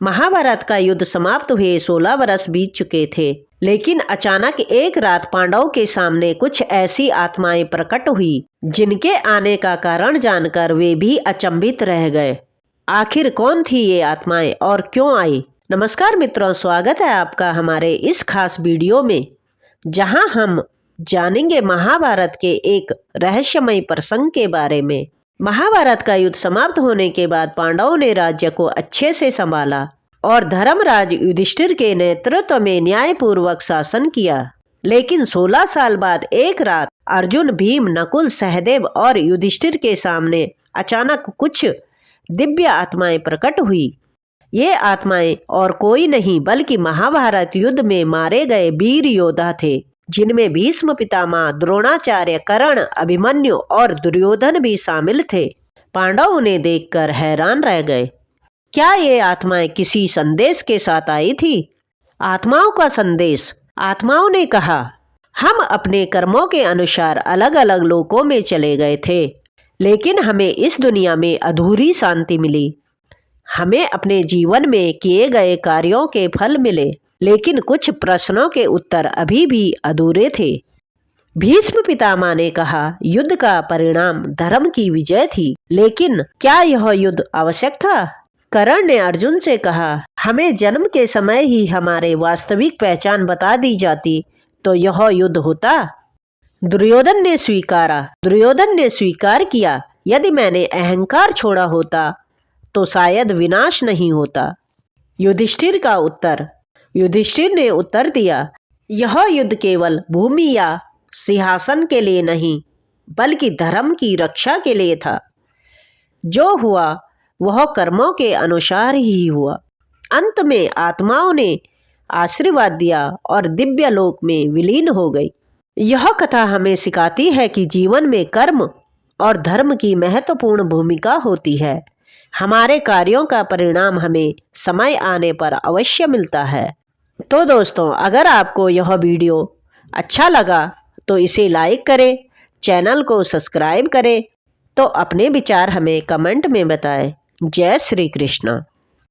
महाभारत का युद्ध समाप्त हुए 16 वर्ष बीत चुके थे, लेकिन अचानक एक रात पांडवों के सामने कुछ ऐसी आत्माएं प्रकट हुई जिनके आने का कारण जानकर वे भी अचंभित रह गए। आखिर कौन थी ये आत्माएं और क्यों आई? नमस्कार मित्रों, स्वागत है आपका हमारे इस खास वीडियो में, जहां हम जानेंगे महाभारत के एक रहस्यमय प्रसंग के बारे में। महाभारत का युद्ध समाप्त होने के बाद पांडवों ने राज्य को अच्छे से संभाला और धर्मराज युधिष्ठिर के नेतृत्व में न्यायपूर्वक शासन किया। लेकिन 16 साल बाद एक रात अर्जुन, भीम, नकुल, सहदेव और युधिष्ठिर के सामने अचानक कुछ दिव्य आत्माएं प्रकट हुई। ये आत्माएं और कोई नहीं बल्कि महाभारत युद्ध में मारे गए वीर योद्धा थे, जिनमें भीष्म पितामह, द्रोणाचार्य, कर्ण, अभिमन्यु और दुर्योधन भी शामिल थे। पांडव उन्हें देखकर हैरान रह गए। क्या ये आत्माएं किसी संदेश के साथ आई थी? आत्माओं का संदेश। आत्माओं ने कहा, हम अपने कर्मों के अनुसार अलग अलग लोकों में चले गए थे, लेकिन हमें इस दुनिया में अधूरी शांति मिली। हमें अपने जीवन में किए गए कार्यों के फल मिले, लेकिन कुछ प्रश्नों के उत्तर अभी भी अधूरे थे। भीष्म पितामह ने कहा, युद्ध का परिणाम धर्म की विजय थी, लेकिन क्या यह युद्ध आवश्यक था? कर्ण ने अर्जुन से कहा, हमें जन्म के समय ही हमारे वास्तविक पहचान बता दी जाती तो यह युद्ध होता। दुर्योधन ने स्वीकार किया, यदि मैंने अहंकार छोड़ा होता तो शायद विनाश नहीं होता। युधिष्ठिर ने उत्तर दिया, यह युद्ध केवल भूमि या सिंहासन के लिए नहीं, बल्कि धर्म की रक्षा के लिए था। जो हुआ वह कर्मों के अनुसार ही हुआ। अंत में आत्माओं ने आशीर्वाद दिया और दिव्य लोक में विलीन हो गई। यह कथा हमें सिखाती है कि जीवन में कर्म और धर्म की महत्वपूर्ण भूमिका होती है। हमारे कार्यों का परिणाम हमें समय आने पर अवश्य मिलता है। तो दोस्तों, अगर आपको यह वीडियो अच्छा लगा तो इसे लाइक करें, चैनल को सब्सक्राइब करें, तो अपने विचार हमें कमेंट में बताएं। जय श्री कृष्ण।